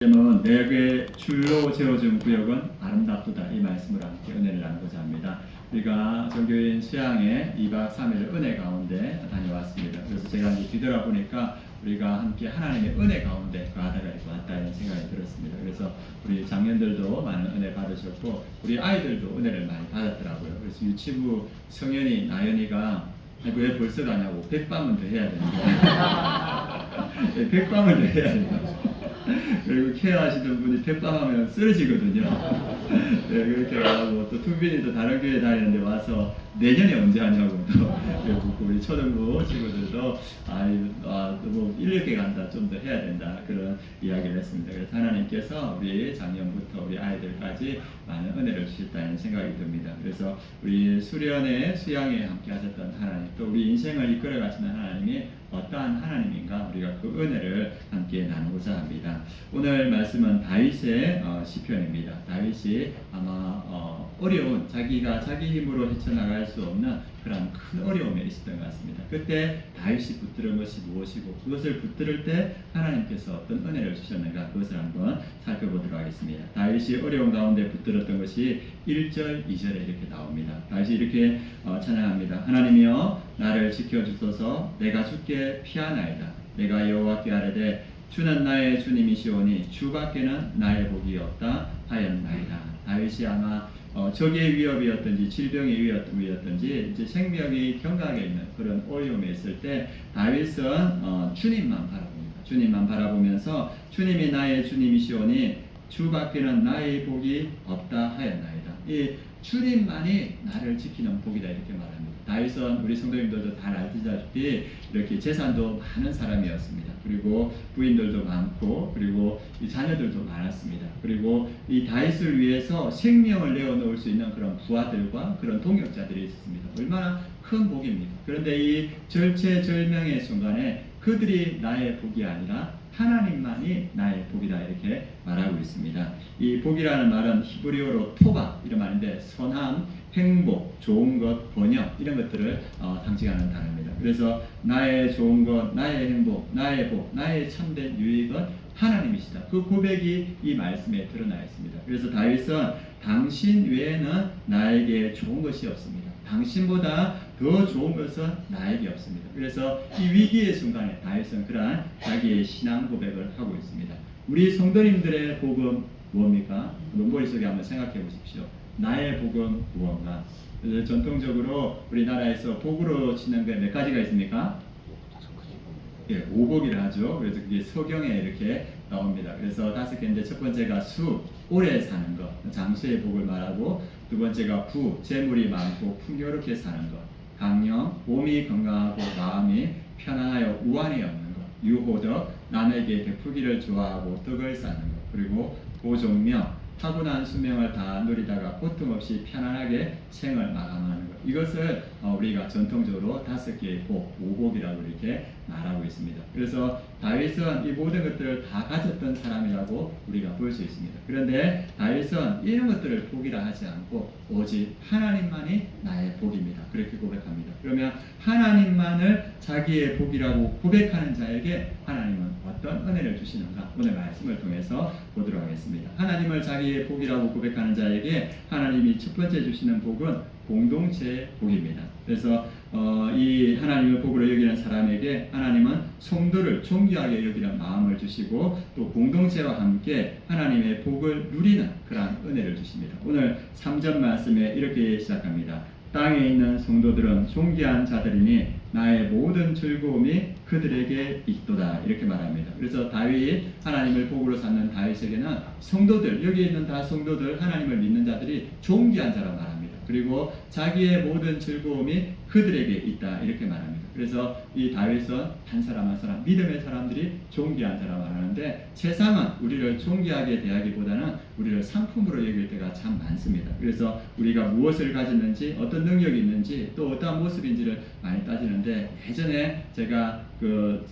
은 내게 줄로 세워준 구역은 아름답도다, 이 말씀을 함께 은혜를 나누고자 합니다. 우리가 정교인 수양에 2박 3일 은혜 가운데 다녀왔습니다. 그래서 제가 이제 뒤돌아보니까 우리가 함께 하나님의 은혜 가운데 거하다가 이렇게 왔다는 생각이 들었습니다. 그래서 우리 장년들도 많은 은혜 받으셨고 우리 아이들도 은혜를 많이 받았더라고요. 그래서 유치부 성현이 나연이가 왜 벌써 가냐고, 100밤은 더 해야 되는데 100밤을 더 해야 된다. 그리고 케어하시던 분이 백밤하면 쓰러지거든요. 네, 그렇게 하고 또 투빈이도 다른 교회 다니는데 와서 내년에 언제 하냐고 또 우리 초등부 친구들도 너무 일찍 간다, 좀 더 해야 된다, 그런 이야기를 했습니다. 그래서 하나님께서 우리 작년부터 우리 아이들까지 많은 은혜를 주셨다는 생각이 듭니다. 그래서 우리 수련회 수양에 함께 하셨던 하나님, 또 우리 인생을 이끌어 가시는 하나님이 어떠한 하나님인가, 우리가 그 은혜를 함께 나누고자 합니다. 오늘 말씀은 다윗의 시편입니다. 다윗이 아마 어려운, 자기가 자기 힘으로 헤쳐나갈 수 없는 그런 큰 어려움에 있었던 것 같습니다. 그때 다윗이 붙들은 것이 무엇이고, 그것을 붙들을 때 하나님께서 어떤 은혜를 주셨는가, 그것을 한번 살펴보도록 하겠습니다. 다윗이 어려운 가운데 붙들었던 것이 1절, 2절에 이렇게 나옵니다. 다윗이 이렇게 찬양합니다. 하나님이여 나를 지켜주소서. 내가 주께 피하나이다. 내가 여호와께 아뢰되 주는 나의 주님이시오니 주밖에는 나의 복이 없다 하였나이다. 다윗이 아마 적의 위협이었든지 질병의 위협이었든지 이제 생명이 경각에 있는 그런 어려움에 있을 때 다윗은 주님만 바라봅니다. 주님만 바라보면서 주님이 나의 주님이시오니 주밖에는 나의 복이 없다 하였나이다. 이 주님만이 나를 지키는 복이다, 이렇게 말합니다. 다윗은 우리 성도님들도 잘 알다시피 이렇게 재산도 많은 사람이었습니다. 그리고 부인들도 많고, 그리고 이 자녀들도 많았습니다. 그리고 이 다윗을 위해서 생명을 내어놓을 수 있는 그런 부하들과 그런 동역자들이 있었습니다. 얼마나 큰 복입니까? 그런데 이 절체절명의 순간에 그들이 나의 복이 아니라 하나님만이 나의 복이다, 이렇게 말하고 있습니다. 이 복이라는 말은 히브리어로 토바, 이런 말인데 선함, 행복, 좋은 것, 번영, 이런 것들을 상징하는 단어입니다. 그래서 나의 좋은 것, 나의 행복, 나의 복, 나의 참된 유익은 하나님이시다, 그 고백이 이 말씀에 드러나 있습니다. 그래서 다윗은 당신 외에는 나에게 좋은 것이 없습니다. 당신보다 더 좋은 것은 나에게 없습니다. 그래서 이 위기의 순간에 다윗은 그러한 자기의 신앙 고백을 하고 있습니다. 우리 성도님들의 복은 무엇입니까? 머릿속에 한번 생각해 보십시오. 나의 복은 무엇인가? 그래서 전통적으로 우리나라에서 복으로 치는 게 몇 가지가 있습니까? 예, 오복이라 하죠. 그래서 그게 서경에 이렇게 나옵니다. 그래서 5개인데, 첫 번째가 수, 오래 사는 것, 장수의 복을 말하고, 두 번째가 부, 재물이 많고 풍요롭게 사는 것, 강령, 몸이 건강하고 마음이 편안하여 우환이 없는 것, 유호덕, 남에게 베푸기를 좋아하고 덕을 쌓는 것, 그리고 고종명, 타고난 수명을 다 누리다가 고통 없이 편안하게 생을 마감하는 것. 이것을 우리가 전통적으로 5개의 복, 오복이라고 이렇게 말하고 있습니다. 그래서 다윗은 이 모든 것들을 다 가졌던 사람이라고 우리가 볼 수 있습니다. 그런데 다윗은 이런 것들을 복이라 하지 않고 오직 하나님만이 나의 복입니다, 그렇게 고백합니다. 그러면 하나님만을 자기의 복이라고 고백하는 자에게 하나님은 어떤 은혜를 주시는가, 오늘 말씀을 통해서 보도록 하겠습니다. 하나님을 자기의 복이라고 고백하는 자에게 하나님이 첫 번째 주시는 복은 공동체의 복입니다. 그래서 이 하나님의 복으로 여기는 사람에게 하나님은 성도를 존귀하게 여기는 마음을 주시고, 또 공동체와 함께 하나님의 복을 누리는 그러한 은혜를 주십니다. 오늘 3절 말씀에 이렇게 시작합니다. 땅에 있는 성도들은 존귀한 자들이니 나의 모든 즐거움이 그들에게 있도다, 이렇게 말합니다. 그래서 다윗, 하나님을 복으로 삼는 다윗에게는 성도들, 여기 있는 다 성도들, 하나님을 믿는 자들이 존귀한 자라고 말합니다. 그리고 자기의 모든 즐거움이 그들에게 있다, 이렇게 말합니다. 그래서 이 다윗은 한 사람 한 사람, 믿음의 사람들이 존귀한 자라고 말하는데, 세상은 우리를 존귀하게 대하기보다는 우리를 상품으로 여길 때가 참 많습니다. 그래서 우리가 무엇을 가졌는지, 어떤 능력이 있는지, 또 어떠한 모습인지를 많이 따지는데, 예전에 제가 그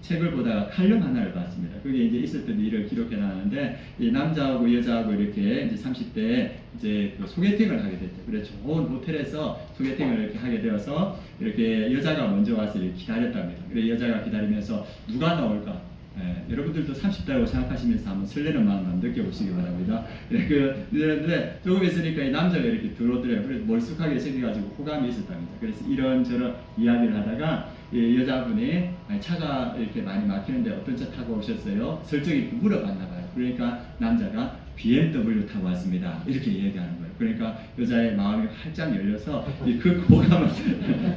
책을 보다가 칼럼 하나를 봤습니다. 그게 이제 있었던 일을 기록해 놨는데, 이 남자하고 여자하고 이렇게 이제 30대에 이제 그 소개팅을 하게 됐죠. 그래서 좋은 호텔에서 소개팅을 이렇게 하게 되어서 이렇게 여자가 먼저 와서 이렇게 기다렸답니다. 그래서 여자가 기다리면서 누가 나올까? 여러분들도 30대라고 생각하시면서 한번 설레는 마음 한번 느껴보시기 바랍니다. 그런데 조금 있으니까 이 남자가 이렇게 들어오더래요. 그래서 멀쑥하게 생겨가지고 호감이 있었답니다. 그래서 이런저런 이야기를 하다가 이 여자분이 차가 이렇게 많이 막히는데 어떤 차 타고 오셨어요? 설정이 물어봤나 봐요. 그러니까 남자가 BMW 타고 왔습니다. 이렇게 얘기하는 거예요. 그러니까 여자의 마음이 활짝 열려서 그 호감을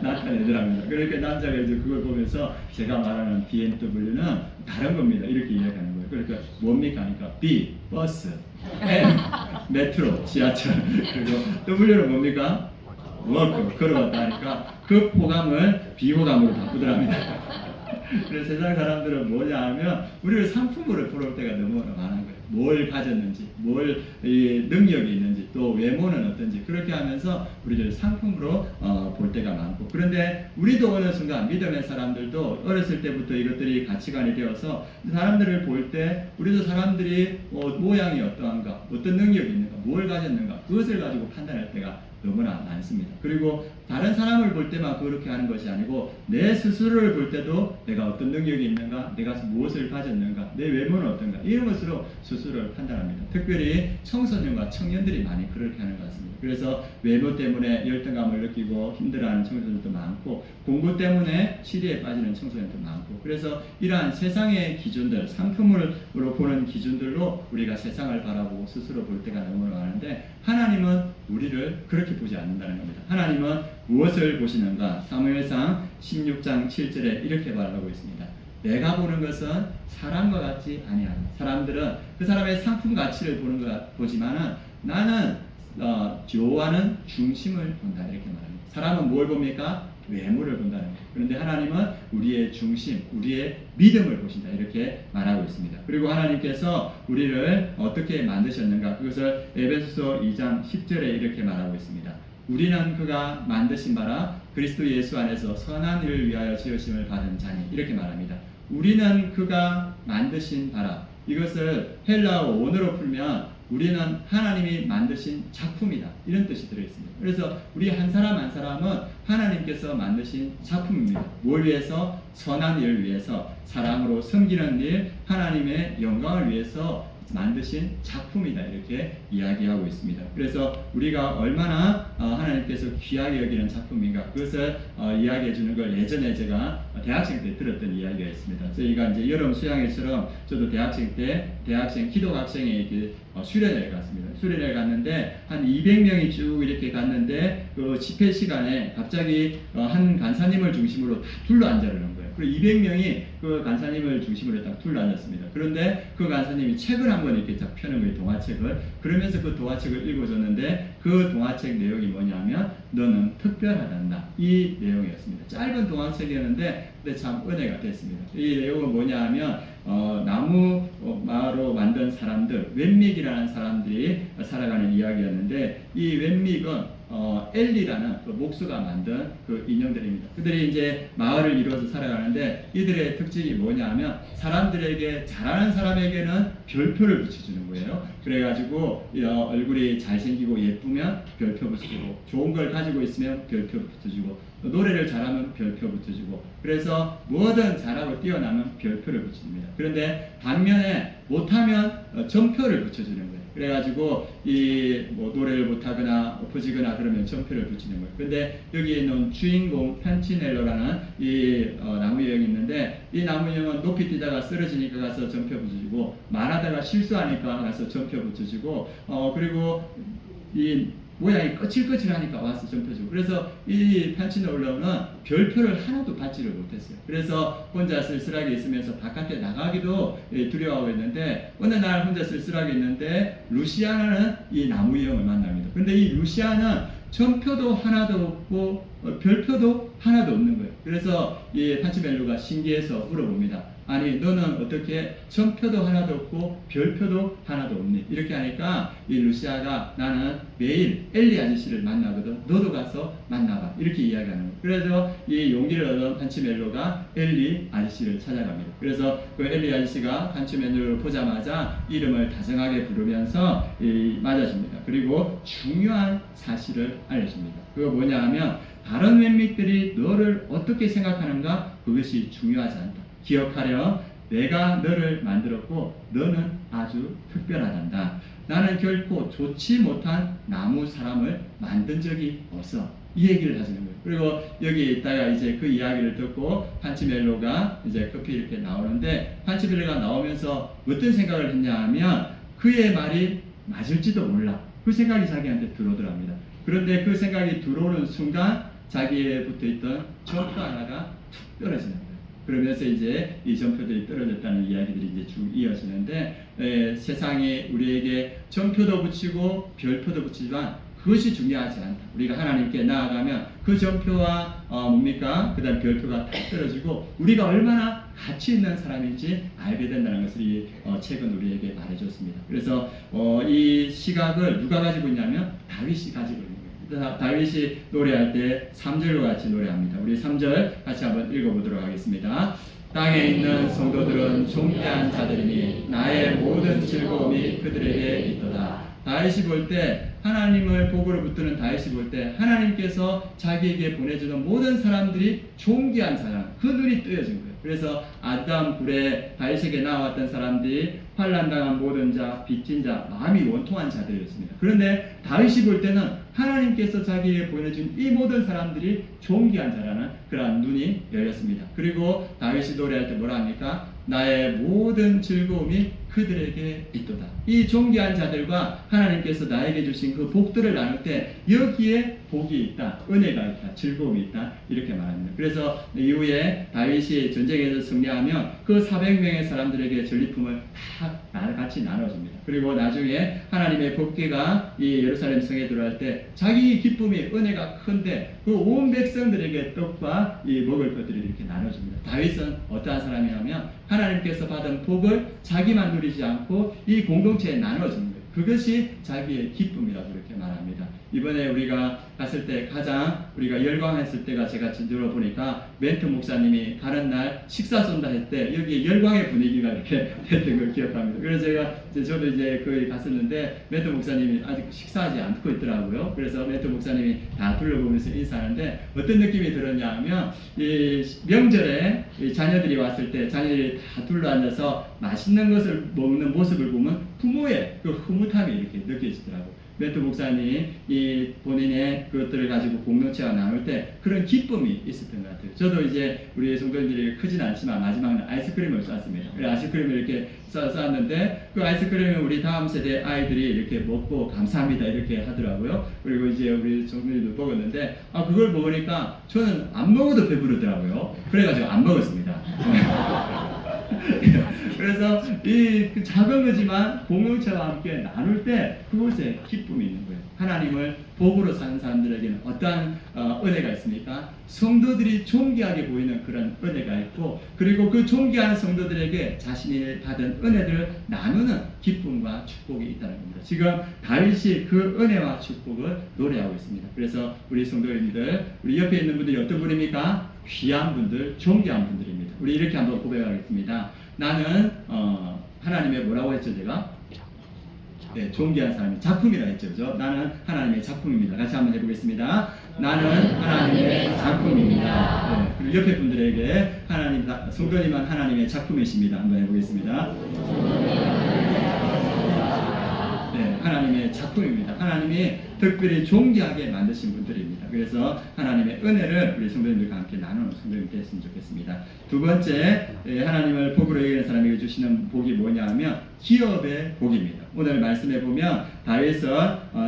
나타내더랍니다. 그러니까 남자가 이제 그걸 보면서 제가 말하는 BMW는 다른 겁니다. 이렇게 이야기하는 거예요. 그러니까 뭡니까? 하니까 B, 버스, M, 메트로, 지하철, 그리고 W는 뭡니까? 워크, 걸어왔다 하니까 그 호감을 비호감으로 바꾸더랍니다. 그래서 세상 사람들은 뭐냐 하면 우리를 상품으로 부를 때가 너무 많은 거예요. 뭘 가졌는지, 뭘 능력이 있는지, 또 외모는 어떤지 그렇게 하면서 우리를 상품으로 볼 때가 많고, 그런데 우리도 어느 순간 믿음의 사람들도 어렸을 때부터 이것들이 가치관이 되어서 사람들을 볼 때 우리도 사람들이 모양이 어떠한가, 어떤 능력이 있는가, 뭘 가졌는가 그것을 가지고 판단할 때가 너무나 많습니다. 그리고 다른 사람을 볼 때만 그렇게 하는 것이 아니고 내 스스로를 볼 때도 내가 어떤 능력이 있는가, 내가 무엇을 가졌는가, 내 외모는 어떤가, 이런 것으로 스스로를 판단합니다. 특별히 청소년과 청년들이 많이 그렇게 하는 것 같습니다. 그래서 외모 때문에 열등감을 느끼고 힘들어하는 청소년들도 많고, 공부 때문에 시리에 빠지는 청소년도 많고, 그래서 이러한 세상의 기준들, 상품으로 보는 기준들로 우리가 세상을 바라보고 스스로 볼 때가 너무 많은데, 하나님은 우리를 그렇게 보지 않는다는 겁니다. 하나님은 무엇을 보시는가? 사무엘상 16장 7절에 이렇게 말하고 있습니다. 내가 보는 것은 사람과 같지 아니하다. 사람들은 그 사람의 상품 가치를 보지만은 나는 좋아하는 중심을 본다, 이렇게 말합니다. 사람은 뭘 봅니까? 외모를 본다는 거예요. 그런데 하나님은 우리의 중심, 우리의 믿음을 보신다, 이렇게 말하고 있습니다. 그리고 하나님께서 우리를 어떻게 만드셨는가? 그것을 에베소서 2장 10절에 이렇게 말하고 있습니다. 우리는 그가 만드신 바라 그리스도 예수 안에서 선한 일을 위하여 지으심을 받은 자니, 이렇게 말합니다. 우리는 그가 만드신 바라, 이것을 헬라어 원어로 풀면 우리는 하나님이 만드신 작품이다, 이런 뜻이 들어있습니다. 그래서 우리 한 사람 한 사람은 하나님께서 만드신 작품입니다. 뭘 위해서? 선한 일을 위해서, 사랑으로 섬기는 일, 하나님의 영광을 위해서 만드신 작품이다, 이렇게 이야기하고 있습니다. 그래서 우리가 얼마나 하나님께서 귀하게 여기는 작품인가, 그것을 이야기해 주는 걸 예전에 제가 대학생 때 들었던 이야기가 있습니다. 저희가 이제 여름 수양회처럼 저도 대학생 때 기독학생회 이렇게 수련회를 갔습니다. 수련회를 갔는데 한 200명이 쭉 이렇게 갔는데 그 집회 시간에 갑자기 한 간사님을 중심으로 다 둘러앉으려는 거예요. 그리고 200명이 그 간사님을 중심으로 딱 둘러앉았습니다. 그런데 그 간사님이 책을 한번 이렇게 딱 펴는 거예요, 동화책을. 그러면서 그 동화책을 읽어줬는데 그 동화책 내용이 뭐냐면 너는 특별하단다, 이 내용이었습니다. 짧은 동화책이었는데 근데 참 은혜가 됐습니다. 이 내용은 뭐냐 하면 나무로 만든 사람들, 웬믹이라는 사람들이 살아가는 이야기였는데, 이 웬믹은 엘리라는 그 목수가 만든 그 인형들입니다. 그들이 이제 마을을 이루어서 살아가는데 이들의 특징이 뭐냐면 사람들에게, 잘하는 사람에게는 별표를 붙여주는 거예요. 그래가지고 얼굴이 잘생기고 예쁘면 별표 붙여주고, 좋은 걸 가지고 있으면 별표 붙여주고, 노래를 잘하면 별표 붙여주고, 그래서 뭐든 잘하고 뛰어나면 별표를 붙여줍니다. 그런데 반면에 못하면 점표를 붙여주는 거예요. 그래가지고 노래를 못하거나 엎어지거나 그러면 점표를 붙이는 거예요. 근데 여기 있는 주인공 펜치넬로라는 이 나무형이 있는데, 이 나무형은 높이 뛰다가 쓰러지니까 가서 점표 붙여주고, 말하다가 실수하니까 가서 점표 붙여주고, 그리고 이 모양이 거칠거칠하니까 와서 점표주고, 그래서 이 펜치넬로는 별표를 하나도 받지를 못했어요. 그래서 혼자 쓸쓸하게 있으면서 바깥에 나가기도 두려워하고 있는데, 어느 날 혼자 쓸쓸하게 있는데 루시아나는 이 나무형을 만납니다. 근데 이 루시아는 점표도 하나도 없고 별표도 하나도 없는 거예요. 그래서 이 펜치넬로가 신기해서 물어봅니다. 아니 너는 어떻게 점표도 하나도 없고 별표도 하나도 없니? 이렇게 하니까 이 루시아가 나는 매일 엘리 아저씨를 만나거든, 너도 가서 만나봐, 이렇게 이야기하는 거예요. 그래서 이 용기를 얻은 펜치넬로가 엘리 아저씨를 찾아갑니다. 그래서 그 엘리 아저씨가 펜치넬로를 보자마자 이름을 다정하게 부르면서 맞아줍니다. 그리고 중요한 사실을 알려줍니다. 그거 뭐냐 하면 다른 웬믹들이 너를 어떻게 생각하는가, 그것이 중요하지 않다. 기억하렴, 내가 너를 만들었고 너는 아주 특별하단다. 나는 결코 좋지 못한 나무 사람을 만든 적이 없어. 이 얘기를 하시는 거예요. 그리고 여기 있다가 이제 그 이야기를 듣고 판치멜로가 이제 급히 이렇게 나오는데, 판치멜로가 나오면서 어떤 생각을 했냐 하면 그의 말이 맞을지도 몰라. 그 생각이 자기한테 들어오더랍니다. 그런데 그 생각이 들어오는 순간 자기에 붙어있던 점토 하나가 툭 떨어지는 거예요. 그러면서 이제 이 점표들이 떨어졌다는 이야기들이 이제 쭉 이어지는데, 세상에 우리에게 점표도 붙이고 별표도 붙이지만 그것이 중요하지 않다. 우리가 하나님께 나아가면 그 점표와 뭡니까? 그 다음 별표가 다 떨어지고 우리가 얼마나 가치 있는 사람인지 알게 된다는 것을 이 책은 우리에게 말해줬습니다. 그래서 이 시각을 누가 가지고 있냐면 다윗이 가지고 있는 거예요. 다윗이 노래할 때 3절과 같이 노래합니다. 우리 3절 같이 한번 읽어보도록 하겠습니다. 땅에 있는 성도들은 존귀한 자들이니 나의 모든 즐거움이 그들에게 있도다. 다윗이 볼 때, 하나님을 복으로 붙드는 다윗이 볼 때 하나님께서 자기에게 보내주는 모든 사람들이 존귀한 사람, 그 눈이 뜨여진 거예요. 그래서 아담 굴에 다윗에게 나왔던 사람들이 환난당한 모든 자, 빚진 자, 마음이 원통한 자들이었습니다. 그런데 다윗이 볼 때는 하나님께서 자기에게 보내준 이 모든 사람들이 존귀한 자라는 그러한 눈이 열렸습니다. 그리고 다윗이 노래할 때 뭐라 합니까? 나의 모든 즐거움이 그들에게 있도다. 이 존귀한 자들과 하나님께서 나에게 주신 그 복들을 나눌 때 여기에 복이 있다, 은혜가 있다, 즐거움이 있다, 이렇게 말합니다. 그래서 이후에 다윗이 전쟁에서 승리하면 그 400명의 사람들에게 전리품을 다 같이 나눠줍니다. 그리고 나중에 하나님의 법궤가 이 예루살렘 성에 들어갈 때 자기 기쁨이, 은혜가 큰데 그 온 백성들에게 떡과 이 먹을 것들을 이렇게 나눠줍니다. 다윗은 어떠한 사람이냐면 하나님께서 받은 복을 자기만 누리지 않고 이 공동체에 나눠주는 거예요. 그것이 자기의 기쁨이라고 이렇게 말합니다. 이번에 우리가 갔을 때 가장 우리가 열광했을 때가, 제가 들어보니까 멘트 목사님이 가는 날 식사 쏜다 할 때 여기에 열광의 분위기가 이렇게 됐던 걸 기억합니다. 그래서 저도 이제 거기 갔었는데 멘트 목사님이 아직 식사하지 않고 있더라고요. 그래서 멘트 목사님이 다 둘러보면서 인사하는데 어떤 느낌이 들었냐 하면, 이 명절에 이 자녀들이 왔을 때 자녀들이 다 둘러앉아서 맛있는 것을 먹는 모습을 보면 부모의 그 흐뭇함이 이렇게 느껴지더라고요. 멘트 목사님이 이 본인의 그것들을 가지고 공동체와 나눌 때 그런 기쁨이 있었던 것 같아요. 저도 이제 우리 성도님들이 크진 않지만 마지막에 아이스크림을 쐈습니다. 아이스크림을 이렇게 쐈는데 그 아이스크림을 우리 다음 세대 아이들이 이렇게 먹고 감사합니다 이렇게 하더라고요. 그리고 이제 우리 성도님도 먹었는데 그걸 먹으니까 저는 안 먹어도 배부르더라고요. 그래가지고 안 먹었습니다. 그래서 이 작은 거지만 공동체와 함께 나눌 때 그곳에 기쁨이 있는 거예요. 하나님을 복으로 사는 사람들에게는 어떠한 은혜가 있습니까? 성도들이 존귀하게 보이는 그런 은혜가 있고, 그리고 그 존귀한 성도들에게 자신이 받은 은혜들을 나누는 기쁨과 축복이 있다는 겁니다. 지금 다윗이 그 은혜와 축복을 노래하고 있습니다. 그래서 우리 성도님들, 우리 옆에 있는 분들이 어떤 분입니까? 귀한 분들, 존귀한 분들입니다. 우리 이렇게 한번 고백하겠습니다. 나는 하나님의 뭐라고 했죠 제가? 네, 존귀한 사람이 작품이라 했죠. 그죠? 나는 하나님의 작품입니다. 같이 한번 해보겠습니다. 나는 하나님의 작품입니다. 네, 그리고 옆에 분들에게 성도님은 하나님의 작품이십니다. 한번 해보겠습니다. 네, 하나님의 작품입니다. 하나님이 특별히 존귀하게 만드신 분들입니다. 그래서 하나님의 은혜를 우리 성도님들과 함께 나누는 성도님이 됐으면 좋겠습니다. 두 번째, 하나님을 복으로 여기는 사람에게 주시는 복이 뭐냐 하면 기업의 복입니다. 오늘 말씀해 보면 다윗은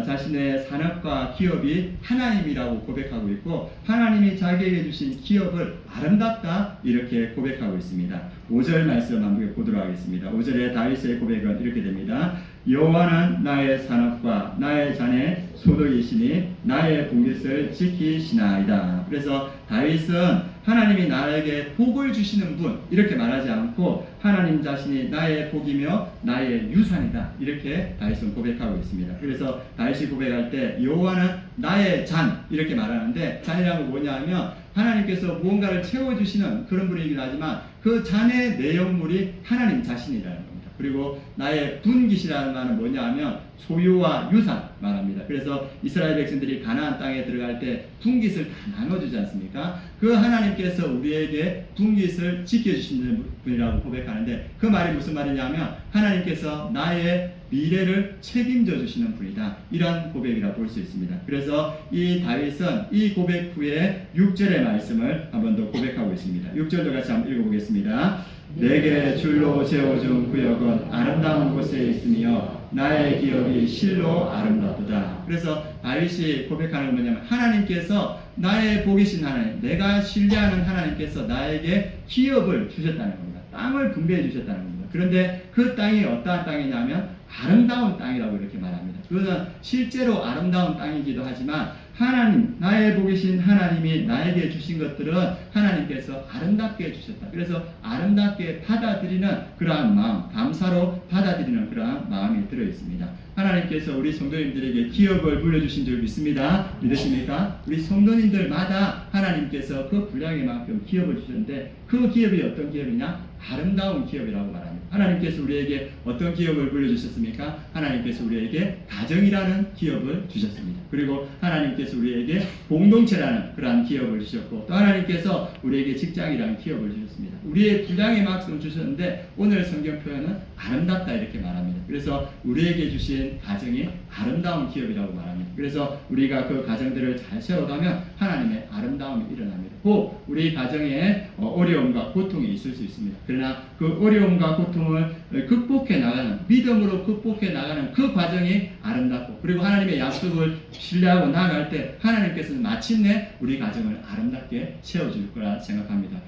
자신의 산업과 기업이 하나님이라고 고백하고 있고, 하나님이 자기에게 주신 기업을 아름답다 이렇게 고백하고 있습니다. 5절 말씀 한번 보도록 하겠습니다. 5절에 다윗의 고백은 이렇게 됩니다. 여호와는 나의 산업과 나의 잔의 소득이시니 나의 분깃을 지키시나이다. 그래서 다윗은 하나님이 나에게 복을 주시는 분 이렇게 말하지 않고 하나님 자신이 나의 복이며 나의 유산이다 이렇게 다윗은 고백하고 있습니다. 그래서 다윗이 고백할 때 여호와는 나의 잔 이렇게 말하는데, 잔이라는 건 뭐냐 하면 하나님께서 무언가를 채워주시는 그런 분이긴 하지만 그 잔의 내용물이 하나님 자신이라는 겁니다. 그리고 나의 분깃이라는 말은 뭐냐 하면 소유와 유산 말합니다. 그래서 이스라엘 백성들이 가나안 땅에 들어갈 때 분깃을 다 나눠주지 않습니까? 그 하나님께서 우리에게 분깃을 지켜주시는 분이라고 고백하는데 그 말이 무슨 말이냐면 하나님께서 나의 미래를 책임져 주시는 분이다. 이런 고백이라 볼 수 있습니다. 그래서 이 다윗은 이 고백 후에 6절의 말씀을 한 번 더 고백하고 있습니다. 6절도 같이 한번 읽어보겠습니다. 내게 줄로 세워준 구역은 아름다운 곳에 있으며 나의 기업이 실로 아름답도다. 그래서 다윗이 고백하는 건 뭐냐면 하나님께서 나의 복이신 하나님, 내가 신뢰하는 하나님께서 나에게 기업을 주셨다는 겁니다. 땅을 분배해 주셨다는 겁니다. 그런데 그 땅이 어떠한 땅이냐면 아름다운 땅이라고 이렇게 말합니다. 그것은 실제로 아름다운 땅이기도 하지만 하나님, 나의 복이신 하나님이 나에게 주신 것들은 하나님께서 아름답게 주셨다. 그래서 아름답게 받아들이는 그러한 마음, 감사로 받아들이는 그러한 마음이 들어 있습니다. 하나님께서 우리 성도님들에게 기업을 물려주신 줄 믿습니다. 믿으십니까? 우리 성도님들마다 하나님께서 그 분량에 만큼 기업을 주셨는데 그 기업이 어떤 기업이냐? 아름다운 기업이라고 말합니다. 하나님께서 우리에게 어떤 기업을 물려주셨습니까? 하나님께서 우리에게 가정이라는 기업을 주셨습니다. 그리고 하나님께서 우리에게 공동체라는 그러한 기업을 주셨고 또 하나님께서 우리에게 직장이라는 기업을 주셨습니다. 우리의 분량에 만큼 주셨는데 오늘 성경 표현은 아름답다 이렇게 말합니다. 그래서 우리에게 주신 가정이 아름다운 기업이라고 말합니다. 그래서 우리가 그 가정들을 잘 세워가면 하나님의 아름다움이 일어납니다. 꼭 우리 가정에 어려움과 고통이 있을 수 있습니다. 그러나 그 어려움과 고통을 극복해 나가는 믿음으로 극복해 나가는 그 과정이 아름답고 그리고 하나님의 약속을 신뢰하고 나아갈 때 하나님께서는 마침내 우리 가정을 아름답게 세워줄 거라 생각합니다.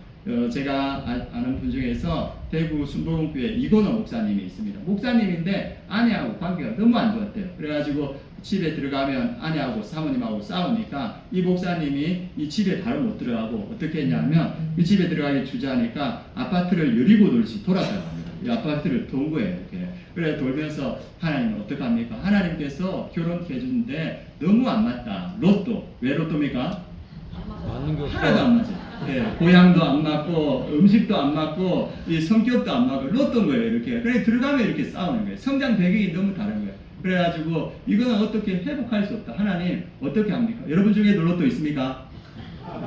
제가 아는 분 중에서 대구 순복음교회 이건호 목사님이 있습니다. 목사님인데 아내하고 관계가 너무 안 좋았대요. 그래가지고 집에 들어가면 아내하고 사모님하고 싸우니까 이 목사님이 이 집에 바로 못 들어가고 어떻게 했냐면 이 집에 들어가기 주저하니까 아파트를 여리고 돌지 돌아다니고 합니다. 이 아파트를 돈 거예요. 이렇게. 그래 돌면서 하나님은 어떡합니까? 하나님께서 결혼해 주는데 너무 안 맞다. 로또. 왜 로또입니까? 하나도 안 맞아요. 네, 고향도 안 맞고 음식도 안 맞고 이 성격도 안 맞고 로또인 거예요. 이렇게. 그래 들어가면 이렇게 싸우는 거예요. 성장 배경이 너무 다른 거예요. 그래가지고 이거는 어떻게 회복할 수 없다. 하나님 어떻게 합니까? 여러분 중에도 로또 있습니까?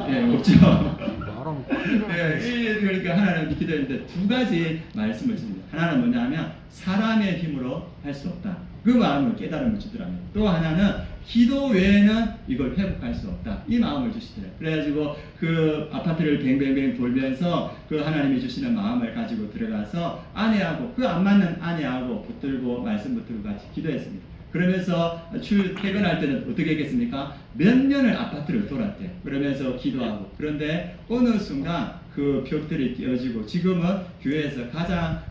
네, 없죠. 네, 그러니까 하나님 기도했는데 두 가지 말씀을 주십니다. 하나는 뭐냐면 사람의 힘으로 할 수 없다. 그 마음을 깨달음을 주더랍니다. 또 하나는 기도 외에는 이걸 회복할 수 없다. 이 마음을 주시더라고요. 그래가지고 그 아파트를 뱅뱅뱅 돌면서 그 하나님이 주시는 마음을 가지고 들어가서 아내하고 그 안 맞는 아내하고 붙들고 말씀 붙들고 같이 기도했습니다. 그러면서 퇴근할 때는 어떻게 했겠습니까? 몇 년을 아파트를 돌았대요. 그러면서 기도하고. 그런데 어느 순간 그 벽들이 깨어지고 지금은 교회에서 가장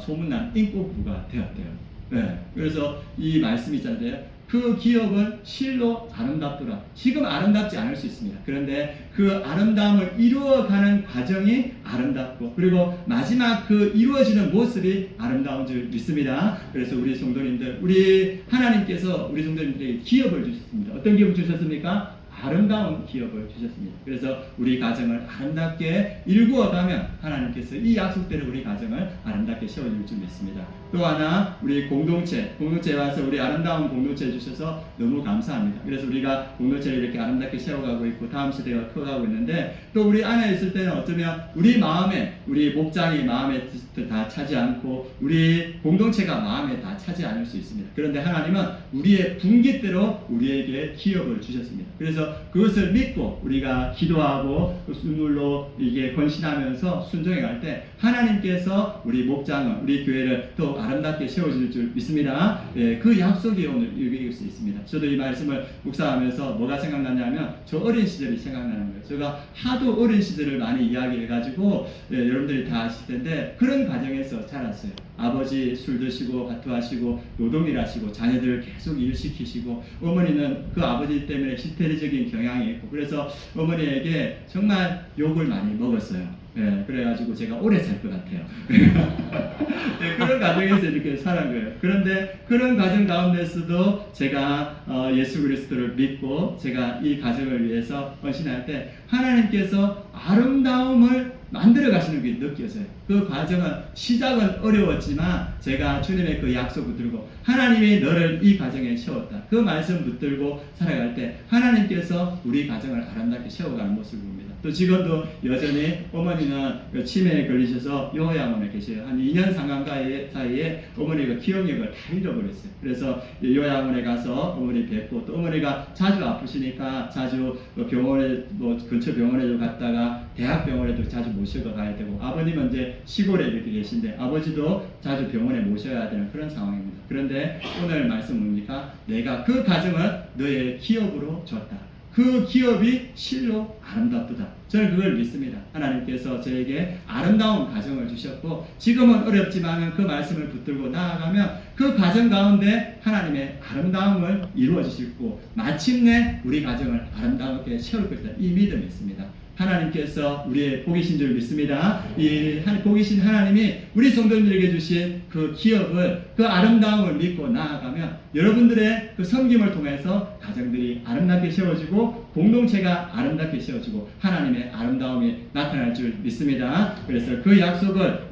소문난 인꼬부가 되었대요. 네. 그래서 이 말씀이 있잖아요. 그 기업은 실로 아름답더라. 지금 아름답지 않을 수 있습니다. 그런데 그 아름다움을 이루어가는 과정이 아름답고 그리고 마지막 그 이루어지는 모습이 아름다운 줄 믿습니다. 그래서 우리 성도님들, 우리 하나님께서 우리 성도님들에게 기업을 주셨습니다. 어떤 기업을 주셨습니까? 아름다운 기업을 주셨습니다. 그래서 우리 가정을 아름답게 일구어가면 하나님께서 이 약속대로 우리 가정을 아름답게 세워줄 줄 믿습니다. 또 하나 우리 공동체에 와서 우리 아름다운 공동체 주셔서 너무 감사합니다. 그래서 우리가 공동체를 이렇게 아름답게 세워가고 있고 다음 세대가 커가고 있는데 또 우리 안에 있을 때는 어쩌면 우리 마음에 우리 목장이 마음에 다 차지 않고 우리 공동체가 마음에 다 차지 않을 수 있습니다. 그런데 하나님은 우리의 분깃대로 우리에게 기업을 주셨습니다. 그래서 그것을 믿고 우리가 기도하고 눈물로 이게 헌신하면서 순종해 갈 때 하나님께서 우리 목장을 우리 교회를 더 아름답게 세워줄 줄 믿습니다. 예, 그 약속이 오늘 이길 수 있습니다. 저도 이 말씀을 묵상하면서 뭐가 생각나냐면 저 어린 시절이 생각나는 거예요. 제가 하도 어린 시절을 많이 이야기해가지고 여러분들이 다 아실 텐데 그런 과정에서 자랐어요. 아버지 술 드시고 바투하시고 노동일 하시고 자녀들을 계속 일시키시고 어머니는 그 아버지 때문에 히스테리적인 경향이 있고 그래서 어머니에게 정말 욕을 많이 먹었어요. 네, 그래가지고 제가 오래 살 것 같아요. 네, 그런 과정에서 이렇게 살은 거예요. 그런데 그런 과정 가운데서도 제가 예수 그리스도를 믿고 제가 이 가정을 위해서 헌신할 때 하나님께서 아름다움을 만들어 가시는 게 느껴져요. 그 과정은 시작은 어려웠지만 제가 주님의 그 약속 붙들고 하나님이 너를 이 가정에 세웠다. 그 말씀 붙들고 살아갈 때 하나님께서 우리 가정을 아름답게 세워가는 모습을 봅니다. 또 지금도 여전히 어머니는 치매에 걸리셔서 요양원에 계셔요. 한 2년 상간 사이에 어머니가 기억력을 다 잃어버렸어요. 그래서 요양원에 가서 어머니 뵙고 또 어머니가 자주 아프시니까 자주 병원에 근처 병원에도 갔다가 대학병원에도 자주 모셔가 가야 되고 아버님은 이제 시골에 이렇게 계신데 아버지도 자주 병원에 모셔야 되는 그런 상황입니다. 그런데 오늘 말씀 뭡니까? 내가 그 가정을 너의 기업으로 줬다. 그 기업이 실로 아름답도다. 저는 그걸 믿습니다. 하나님께서 저에게 아름다운 가정을 주셨고 지금은 어렵지만 그 말씀을 붙들고 나아가면 그 가정 가운데 하나님의 아름다움을 이루어 주시고 마침내 우리 가정을 아름답게 채울 것이다. 이 믿음이 있습니다. 하나님께서 우리의 복이신 줄 믿습니다. 이 복이신 하나님이 우리 성도님들에게 주신 그 기업을 그 아름다움을 믿고 나아가면 여러분들의 그 섬김을 통해서 가정들이 아름답게 세워지고 공동체가 아름답게 세워지고 하나님의 아름다움이 나타날 줄 믿습니다. 그래서 그 약속을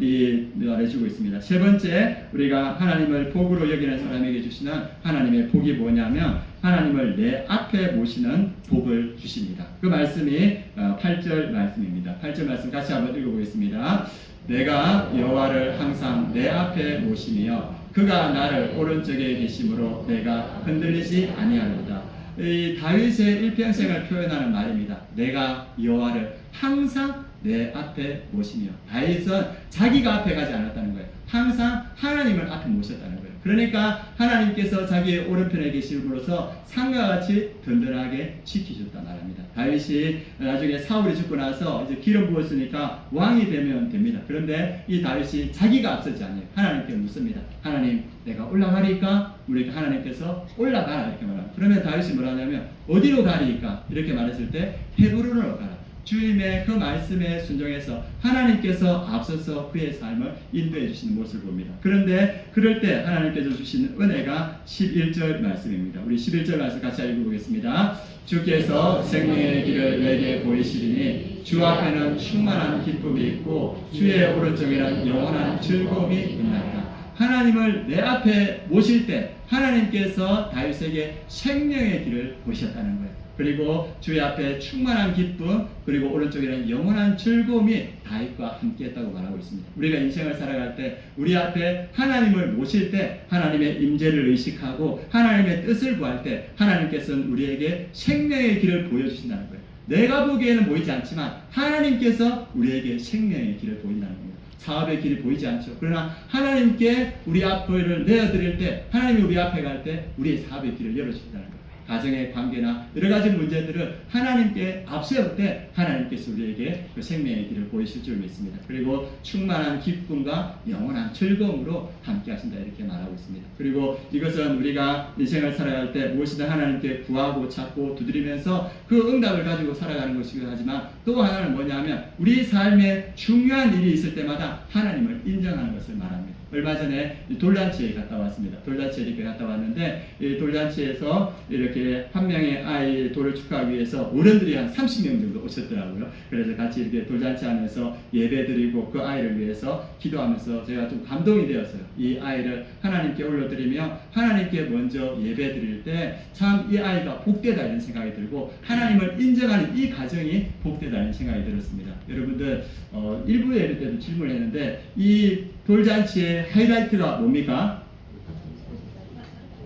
말해주고 있습니다. 세 번째, 우리가 하나님을 복으로 여기는 사람에게 주시는 하나님의 복이 뭐냐면 하나님을 내 앞에 모시는 복을 주십니다. 그 말씀이 8절 말씀입니다. 8절 말씀 같이 한번 읽어보겠습니다. 내가 여호와를 항상 내 앞에 모시며 그가 나를 오른쪽에 계심으로 내가 흔들리지 아니하리로다. 이 다윗의 일평생을 표현하는 말입니다. 내가 여호와를 항상 내 앞에 모시며 다윗은 자기가 앞에 가지 않았다는 거예요. 항상 하나님을 앞에 모셨다는 거예요. 그러니까 하나님께서 자기의 오른편에 계심으로써 산과 같이 든든하게 지키셨단 말입니다. 다윗이 나중에 사울이 죽고 나서 이제 기름 부었으니까 왕이 되면 됩니다. 그런데 이 다윗이 자기가 앞서지 않아요. 하나님께 묻습니다. 하나님, 내가 올라가리까? 우리가 하나님께서 올라가라 이렇게 말합니다. 그러면 다윗이 뭐라 하냐면 어디로 가리까? 이렇게 말했을 때 헤브론으로 가라. 주님의 그 말씀에 순종해서 하나님께서 앞서서 그의 삶을 인도해 주시는 모습을 봅니다. 그런데 그럴 때 하나님께서 주시는 은혜가 11절 말씀입니다. 우리 11절 말씀 같이 읽어보겠습니다. 주께서 생명의 길을 내게 보이시리니 주 앞에는 충만한 기쁨이 있고 주의 오른쪽에는 영원한 즐거움이 있나이다. 하나님을 내 앞에 모실 때 하나님께서 다윗에게 생명의 길을 보이셨다는 거예요. 그리고 주의 앞에 충만한 기쁨 그리고 오른쪽에는 영원한 즐거움이 다윗과 함께했다고 말하고 있습니다. 우리가 인생을 살아갈 때 우리 앞에 하나님을 모실 때 하나님의 임재를 의식하고 하나님의 뜻을 구할 때 하나님께서는 우리에게 생명의 길을 보여주신다는 거예요. 내가 보기에는 보이지 않지만 하나님께서 우리에게 생명의 길을 보인다는 겁니다. 사업의 길이 보이지 않죠. 그러나 하나님께 우리 앞을 내어드릴 때 하나님이 우리 앞에 갈 때 우리의 사업의 길을 열어주신다는 거예요. 가정의 관계나 여러 가지 문제들을 하나님께 앞세울 때 하나님께서 우리에게 그 생명의 길을 보이실 줄 믿습니다. 그리고 충만한 기쁨과 영원한 즐거움으로 함께 하신다 이렇게 말하고 있습니다. 그리고 이것은 우리가 인생을 살아갈 때 무엇이든 하나님께 구하고 찾고 두드리면서 그 응답을 가지고 살아가는 것이긴 하지만 또 하나는 뭐냐면 우리 삶에 중요한 일이 있을 때마다 하나님을 인정하는 것을 말합니다. 얼마 전에 돌잔치에 갔다 왔습니다. 돌잔치에 이렇게 갔다 왔는데 이 돌잔치에서 이렇게 한 명의 아이 돌을 축하하기 위해서 어른들이 한 30명 정도 오셨더라고요. 그래서 같이 이렇게 돌잔치 하면서 예배드리고 그 아이를 위해서 기도하면서 제가 좀 감동이 되었어요. 이 아이를 하나님께 올려드리며 하나님께 먼저 예배드릴 때 참 이 아이가 복되다 이런 생각이 들고 하나님을 인정하는 이 가정이 복되다 이런 생각이 들었습니다. 여러분들 1부 예배 때도 질문했는데 이 돌잔치의 하이라이트가 뭡니까?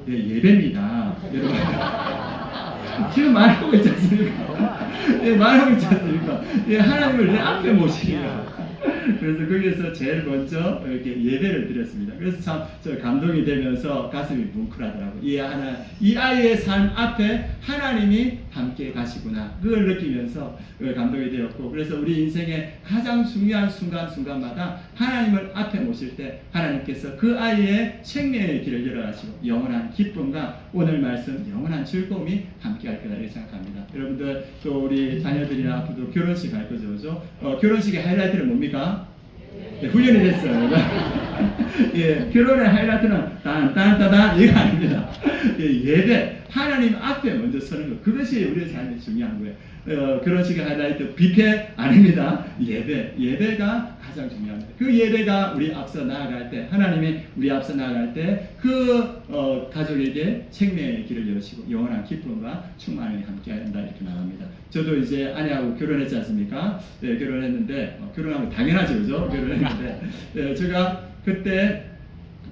네, 예배입니다. 여러분 지금 말하고 있지 않습니까? 예, 말하고 있지 않습니까? 예, 하나님을 내 앞에 모시니까. 그래서 거기에서 제일 먼저 이렇게 예배를 드렸습니다. 그래서 참 저 감동이 되면서 가슴이 뭉클하더라고요. 이 아이의 삶 앞에 하나님이 함께 가시구나. 그걸 느끼면서 감동이 되었고, 그래서 우리 인생의 가장 중요한 순간마다 하나님을 앞에 모실 때 하나님께서 그 아이의 생명의 길을 열어가시고 영원한 기쁨과 오늘 말씀 영원한 즐거움이 함께 할 거다 이렇게 생각합니다. 여러분들 또 우리 자녀들이나 앞으로 결혼식 할 거죠. 결혼식의 하이라이트는 뭡니까? 네, 훈련이 됐어요. 예, 결혼의 하이라이트는 딴딴따단 이거 아닙니다. 예, 예배, 하나님 앞에 먼저 서는 것, 그것이 우리의 삶에 중요한 거예요. 결혼식의 하이라이트 뷔페 아닙니다. 예배가 가장 중요합니다. 그 예배가 우리 앞서 나아갈 때, 하나님이 우리 앞서 나아갈 때 그 가족에게 생명의 길을 여시고 영원한 기쁨과 충만을 함께 한다 이렇게 말합니다. 저도 이제 아내하고 결혼했지 않습니까? 네, 결혼했는데 결혼하면 당연하죠, 그죠? 결혼했는데 네, 제가 그때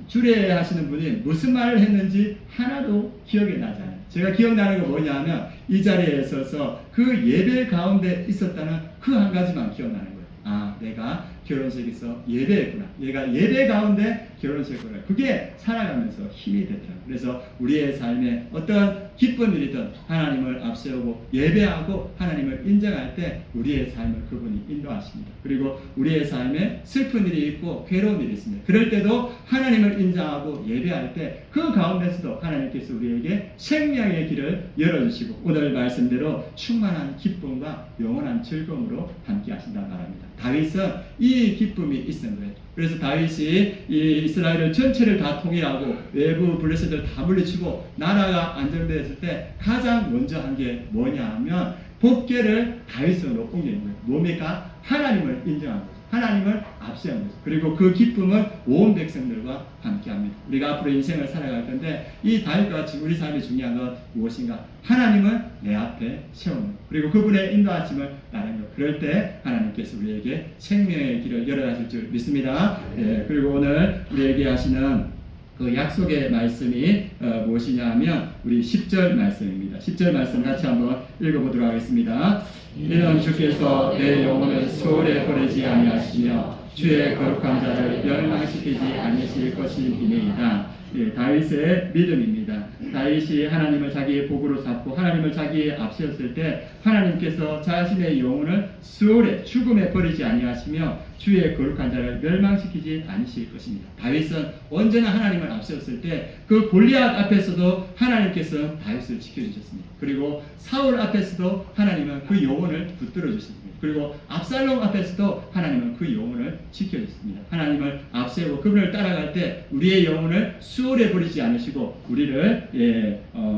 주례하시는 분이 무슨 말을 했는지 하나도 기억이 나지 않아요. 제가 기억나는 거 뭐냐면 이 자리에 있어서 그 예배 가운데 있었다는 그 한 가지만 기억나는 거예요. 아, 내가 결혼식에서 예배했구나. 얘가 예배 가운데 결혼식을 그게 살아가면서 힘이 되더라고요. 그래서 우리의 삶에 어떤 기쁜 일이든 하나님을 앞세우고 예배하고 하나님을 인정할 때 우리의 삶을 그분이 인도하십니다. 그리고 우리의 삶에 슬픈 일이 있고 괴로운 일이 있습니다. 그럴 때도 하나님을 인정하고 예배할 때 그 가운데서도 하나님께서 우리에게 생명의 길을 열어주시고 오늘 말씀대로 충만한 기쁨과 영원한 즐거움으로 함께 하신다 말합니다. 다윗은 이 기쁨이 있는 거예요. 그래서 다윗이 이 이스라엘을 전체를 다 통일하고 외부 블레셋을 다 물리치고 나라가 안정되었을 때 가장 먼저 한 게 뭐냐 하면 법궤를 다윗으로 옮긴 거예요. 뭡니까? 하나님을 인정한 거죠. 하나님을 앞세운 거죠. 그리고 그 기쁨을 온 백성들과 함께합니다. 우리가 앞으로 인생을 살아갈 건데 이 다윗과 같이 우리 삶이 중요한 건 무엇인가? 하나님을 내 앞에 세우는 것. 그리고 그분의 인도하심을 따르는 것. 그럴 때 하나님께서 우리에게 생명의 길을 열어가실 줄 믿습니다. 예, 그리고 오늘 우리에게 하시는 그 약속의 말씀이 무엇이냐 하면 우리 10절 말씀입니다. 10절 말씀 같이 한번 읽어보도록 하겠습니다. 이는 주께서 내 영혼을 소홀히 버리지 아니하시며 주의 거룩한 자를 멸망시키지 아니하실 것임이니이다. 예, 다윗의 믿음입니다. 다윗이 하나님을 자기의 복으로 삼고 하나님을 자기의 앞세웠을 때 하나님께서 자신의 영혼을 수월에 죽음에 버리지 아니하시며 주의 거룩한 자를 멸망시키지 않으실 것입니다. 다윗은 언제나 하나님을 앞세웠을 때 그 골리앗 앞에서도 하나님께서 다윗을 지켜주셨습니다. 그리고 사울 앞에서도 하나님은 그 영혼을 붙들어 주셨습니다. 그리고 압살롬 앞에서도 하나님은 그 영혼을 지켜주셨습니다. 하나님을 앞세우고 그분을 따라갈 때 우리의 영혼을 수월에 버리지 않으시고 우리를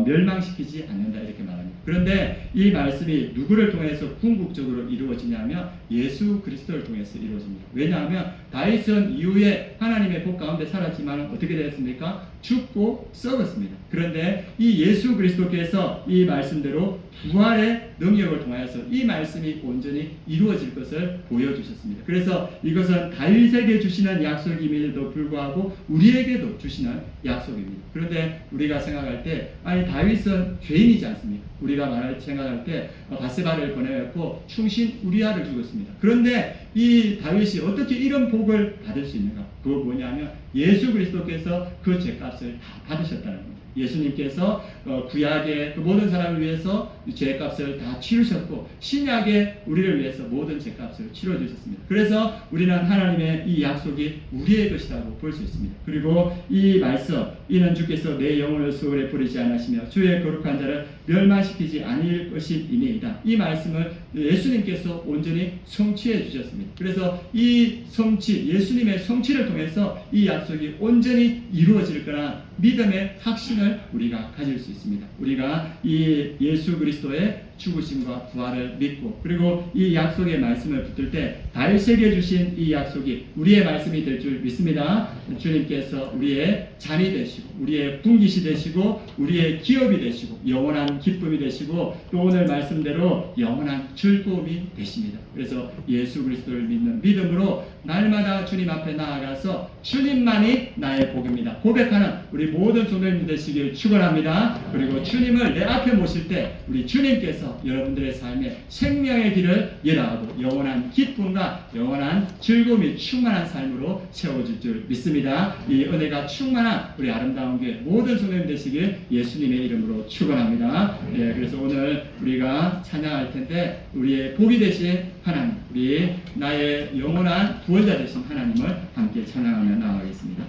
멸망시키지 않는다 이렇게 말합니다. 그런데 이 말씀이 누구를 통해서 궁극적으로 이루어지냐면 예수 그리스도를 통해서 이루어집니다. 왜냐하면 다윗은 이후에 하나님의 복 가운데 살았지만 어떻게 되었습니까? 죽고 썩었습니다. 그런데 이 예수 그리스도께서 이 말씀대로 부활의 능력을 통하여서 이 말씀이 온전히 이루어질 것을 보여주셨습니다. 그래서 이것은 다윗에게 주시는 약속임에도 불구하고 우리에게도 주시는 약속입니다. 그런데 우리가 생각할 때 아니 다윗은 죄인이지 않습니까? 우리가 생각할 때 바세바를 보내었고 충신 우리아를 죽었습니다. 그런데 이 다윗이 어떻게 이런 복을 받을 수 있는가? 그거 뭐냐면 예수 그리스도께서 그 죄값을 다 받으셨다는 겁니다. 예수님께서 구약의 그 모든 사람을 위해서 죄값을 다 치르셨고 신약의 우리를 위해서 모든 죄값을 치러주셨습니다. 그래서 우리는 하나님의 이 약속이 우리의 것이라고 볼 수 있습니다. 그리고 이 말씀 이는 주께서 내 영혼을 수월에 버리지 않으시며 주의 거룩한 자를 멸망시키지 아닐 것이니이다. 이 말씀을 예수님께서 온전히 성취해 주셨습니다. 그래서 이 성취 예수님의 성취를 통해서 이 약속이 온전히 이루어질 거라 믿음의 확신을 우리가 가질 수 있습니다. 우리가 이 예수 그리스도의 죽으심과 부활을 믿고 그리고 이 약속의 말씀을 붙들 때 다윗에게 주신 이 약속이 우리의 말씀이 될 줄 믿습니다. 주님께서 우리의 잠이 되시고 우리의 분깃이 되시고 우리의 기업이 되시고 영원한 기쁨이 되시고 또 오늘 말씀대로 영원한 즐거움이 되십니다. 그래서 예수 그리스도를 믿는 믿음으로 날마다 주님 앞에 나아가서 주님만이 나의 복입니다 고백하는 우리 모든 종교인들 되시길 축원합니다. 그리고 주님을 내 앞에 모실 때 우리 주님께서 여러분들의 삶에 생명의 길을 열어하고 영원한 기쁨과 영원한 즐거움이 충만한 삶으로 채워줄 줄 믿습니다. 이 은혜가 충만한 우리 아름다운 교회 모든 성도님 되시길 예수님의 이름으로 축원합니다. 예, 그래서 오늘 우리가 찬양할 텐데 우리의 복이 되신 하나님, 우리 나의 영원한 구원자 되신 하나님을 함께 찬양하며 나아가겠습니다.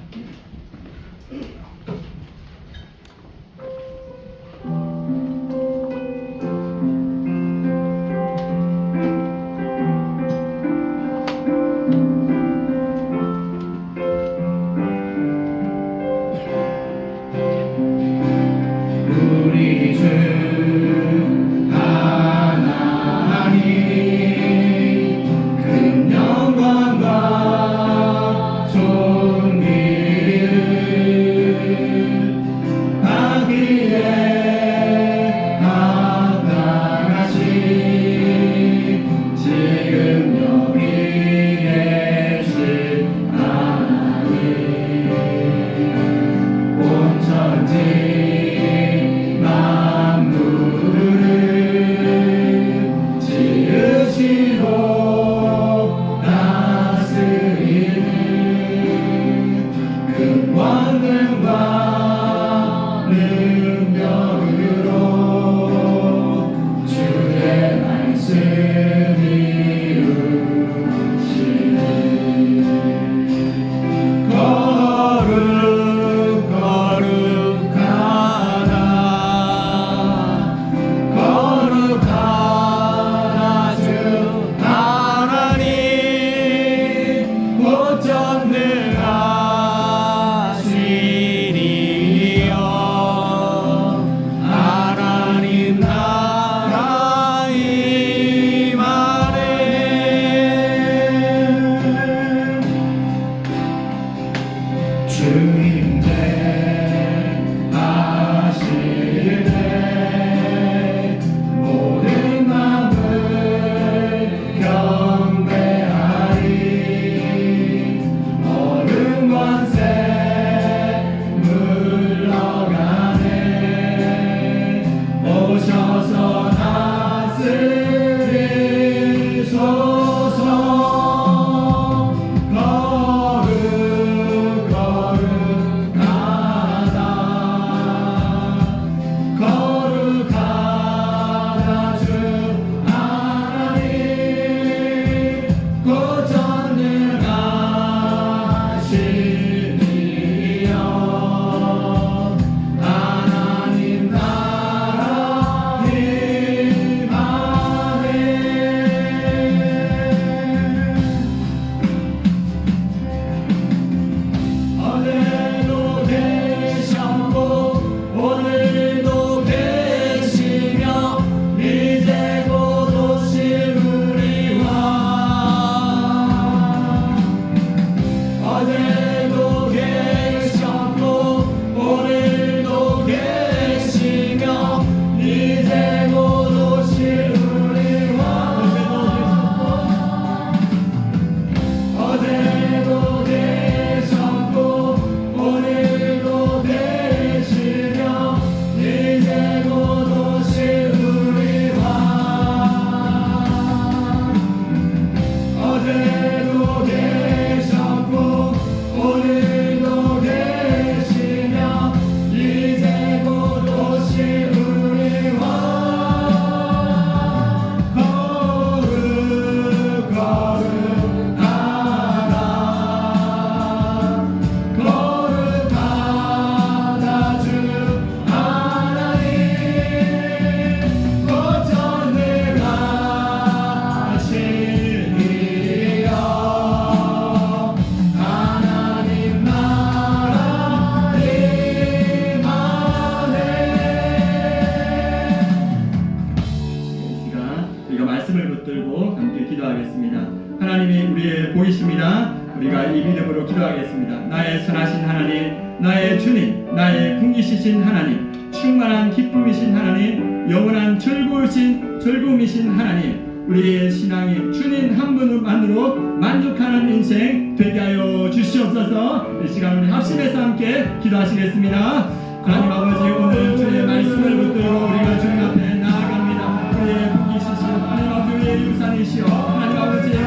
기도하겠습니다. 나의 선하신 하나님, 나의 주님, 나의 궁기시신 하나님, 충만한 기쁨이신 하나님, 영원한 즐거움이신 하나님, 우리의 신앙이 주님 한 분만으로 만족하는 인생 되게 하여 주시옵소서. 이 시간 우리 합심해서 함께 기도하시겠습니다. 하나님 아버지, 오늘 주의 말씀을 붙들고 우리가 주님 앞에 나아갑니다. 우리의 궁기시신 하나님 아버지, 우리의 유산이시여 하나님 아버지, 우리의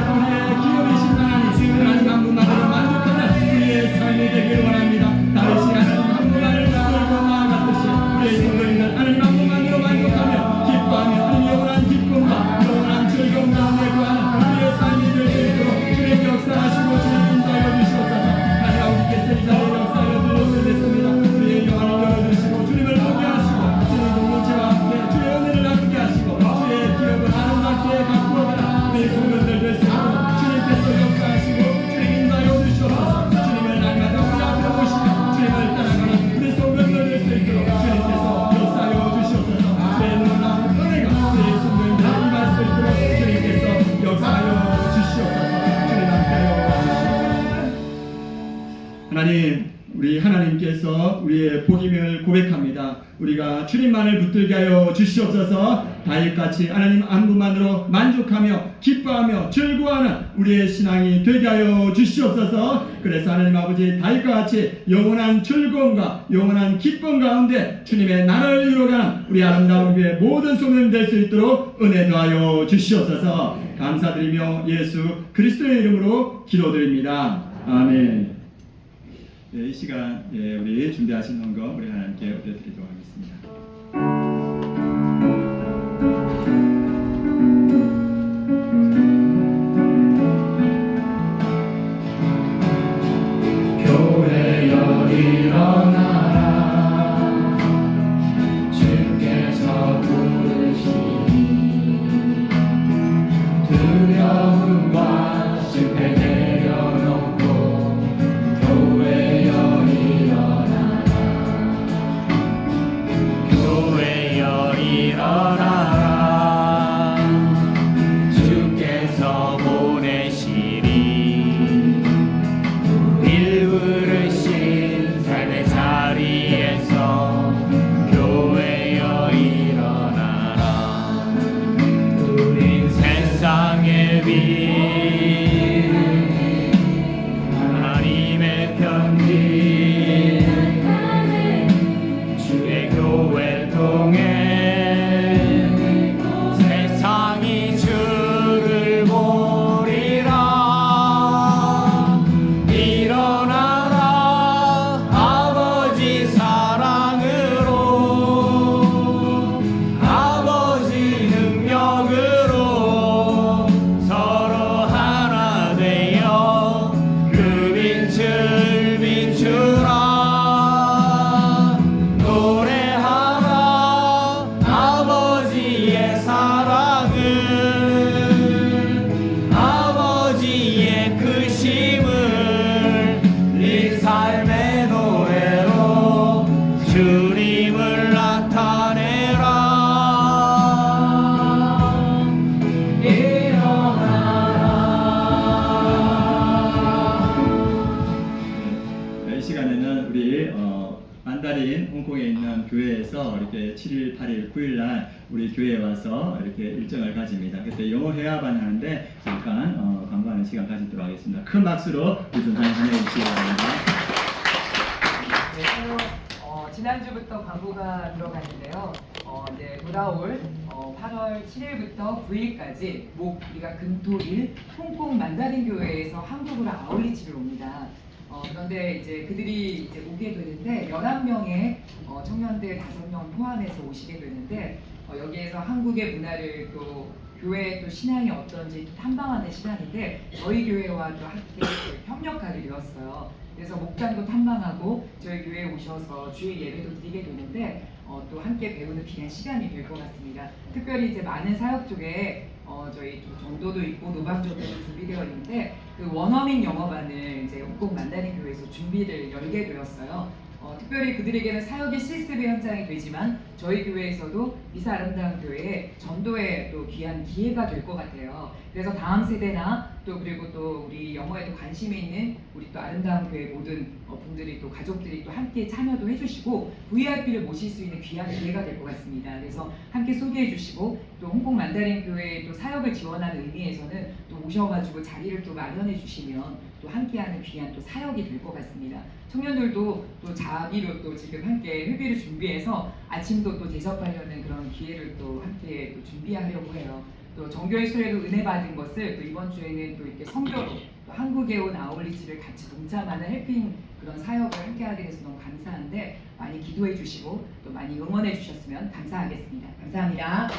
기업이신 하나님, 하나님 한 분만으로 만족하는 우리의 삶이 되기를 원합니다. 다윗이 하나님 한 분만을 붙들고 나아갔듯이 우리의 성도님들 하나님 한 분만으로 만족하며 기뻐하며 하나님 영원한 기쁨과 영원한 즐거움 가운데 구하는 우리의 삶이 될 수 있도록 주님 역사하시고 주님 인도하여 주시옵소서. 하나님 아버지께서 이 자리에 역사하여 주셨습니다. 우리의 영혼을 열어주시고 주님을 보게 하시고 주님 공동체와 함께 주의 은혜를 나누게 하시고 주의 기업을 아름답게 가꾸어가는 우리의 성도들 될 수 있도록 주님께서 역사하시고 주님 인도하여 주시옵소서. 주님을 날마다 우리 앞에 모시며 주님을 따라가는 우리 성도들 될 수 있도록 주님께서 역사하여 주시옵소서. 주의 놀라운 은혜가 우리의 성도님들 임할 수 있도록 주님께서 역사하여 주시옵소서. 주님 함께하여 주시옵소서. 하나님, 우리 하나님께서 우리의 복임을 고백합니다. 우리가 주님만을 붙들게 하여 주시옵소서. 다윗같이 하나님 한 분만으로 만족하며 기뻐하며 즐거워하는 우리의 신앙이 되게 하여 주시옵소서. 그래서 하나님 아버지, 다윗과 같이 영원한 즐거움과 영원한 기쁨 가운데 주님의 나라를 이루어가는 우리 아름다운 교회 모든 소명이 될 수 있도록 은혜 더하여 주시옵소서. 감사드리며 예수 그리스도의 이름으로 기도드립니다. 아멘. 네, 이 시간 우리 준비하신 헌금 우리 하나님께 올려드리도록 하겠습니다. 교회여 일어나라, 주께서 부르시니 두려움과 실패 내려놓고 교회여 일어나라, 주께서 보내시리. 일 부르신 삶의 자리에서 교회여 일어나라. 우린 세상의 빛, 하나님의 편지, 주의 교회 통해 세상이 주를 보리라. 일어나라, 아버지 사랑으로, 아버지 능력으로 서로 하나 되어 그 빛을 비추라. 주님을 나타내라. 일어나라. 이 시간에는 우리 만다린 홍콩에 있는 교회에서 이렇게 7일, 8일, 9일 날 우리 교회에 와서 이렇게 일정을 가집니다. 그때 영어 회화반 하는데 잠깐 관광하는 시간 가지도록 하겠습니다. 큰 박수로 우리 선생님 환영해 주시기 바랍니다. 네, 지난주부터 광고가 들어갔는데요. 이제 돌아올 8월 7일부터 9일까지 우리가 금토일 홍콩 만다린 교회에서 한국으로 아울리치를 옵니다. 그런데 이제 그들이 이제 오게 되는데 11명의 청년들 5명 포함해서 오시게 되는데 여기에서 한국의 문화를 또 교회의 또 신앙이 어떤지 탐방하는 시간인데 저희 교회와 또 함께 협력하게 되었어요. 그래서 목장도 탐방하고 저희 교회에 오셔서 주일 예배도 드리게 되는데 또 함께 배우는 귀한 시간이 될 것 같습니다. 특별히 이제 많은 사역 쪽에 저희 전도도 있고 노방전도도 준비되어 있는데 그 원어민 영어반을 이제 홍콩 만다린 교회에서 준비를 열게 되었어요. 특별히 그들에게는 사역의 실습의 현장이 되지만 저희 교회에서도 미사 아름다운 교회에 전도의 또 귀한 기회가 될 것 같아요. 그래서 다음 세대나 또 그리고 또 우리 영어에도 관심이 있는 우리 또 아름다운 교회 모든 분들이 또 가족들이 또 함께 참여도 해주시고 VIP를 모실 수 있는 귀한 기회가 될 것 같습니다. 그래서 함께 소개해 주시고 또 홍콩 만다린 교회의 또 사역을 지원하는 의미에서는 또 오셔가지고 자리를 또 마련해 주시면 또 함께하는 귀한 또 사역이 될 것 같습니다. 청년들도 또 자비로 또 지금 함께 회비를 준비해서 아침도 또 대접하려는 그런 기회를 또 함께 또 준비하려고 해요. 또 정교회 수련회도 은혜 받은 것을 또 이번 주에는 또 이렇게 선교로 또 한국에 온 아울리지를 같이 동참하는 헬핑 그런 사역을 함께하게 돼서 너무 감사한데 많이 기도해 주시고 또 많이 응원해 주셨으면 감사하겠습니다. 감사합니다.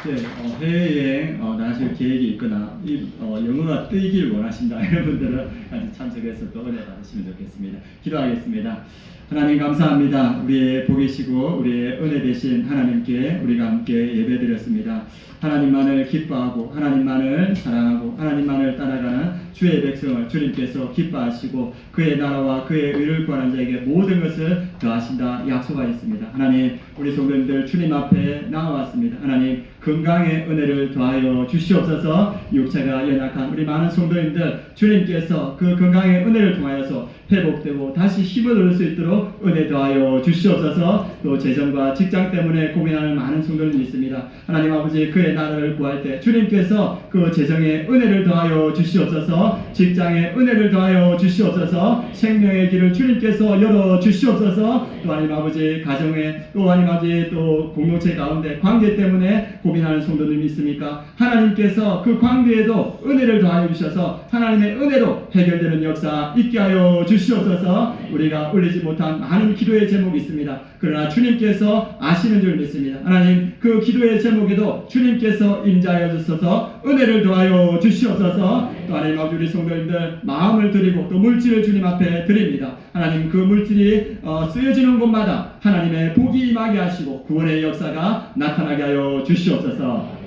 네, 해외여행 나가실 계획이 있거나 영어가 뜨이길 원하신다 이런 분들은 같이 참석해서 또 은혜 받으시면 좋겠습니다. 기도하겠습니다. 하나님 감사합니다. 우리의 복이시고 우리의 은혜 되신 하나님께 우리가 함께 예배드렸습니다. 하나님만을 기뻐하고 하나님만을 사랑하고 하나님만을 따라가는 주의 백성을 주님께서 기뻐하시고 그의 나라와 그의 의를 구하는 자에게 모든 것을 더하신다 약속하셨습니다. 하나님 우리 성도님들 주님 앞에 나와왔습니다. 하나님 건강의 은혜를 더하여 주시옵소서. 육체가 연약한 우리 많은 성도님들 주님께서 그 건강의 은혜를 통하여서 회복되고 다시 힘을 얻을 수 있도록 은혜 더하여 주시옵소서. 또 재정과 직장 때문에 고민하는 많은 성도님이 있습니다. 하나님 아버지 그의 나라를 구할 때 주님께서 그 재정의 은혜를 더하여 주시옵소서. 직장의 은혜를 더하여 주시옵소서. 생명의 길을 주님께서 열어 주시옵소서. 또 하나님 아버지 가정에 또 하나님 아버지 또 공동체 가운데 관계 때문에 고민하는 성도님이 있습니까? 하나님께서 그 관계에도 은혜를 더하여 주셔서 하나님의 은혜로 해결되는 역사 있게 하여 주시옵소서. 우리가 올리지 못한 많은 기도의 제목이 있습니다. 그러나 주님께서 아시는 줄 믿습니다. 하나님 그 기도의 제목에도 주님께서 임자하여 주셔서 은혜를 더하여 주시옵소서. 또 하나님 아버지 우리 성도님들 마음을 드리고 또 물질을 주님 앞에 드립니다. 하나님 그 물질이 쓰여지는 곳마다 하나님의 복이 임하게 하시고 구원의 역사가 나타나게 하여 주시옵소서.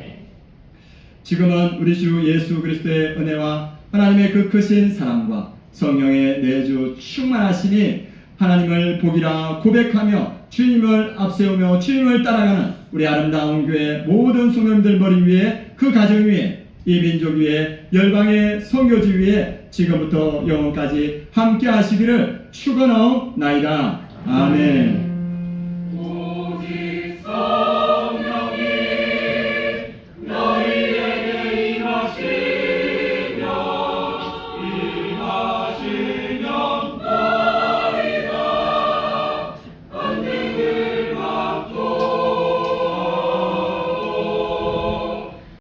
지금은 우리 주 예수 그리스도의 은혜와 하나님의 그 크신 사랑과 성령의 내주 충만하심이 하나님을 복이라 고백하며 주님을 앞세우며 주님을 따라가는 우리 아름다운 교회 모든 성도님들 머리 위에 그 가정 위에 이 민족 위에 열방의 선교지 위에 지금부터 영원까지 함께 하시기를 축원하옵나이다. 아멘.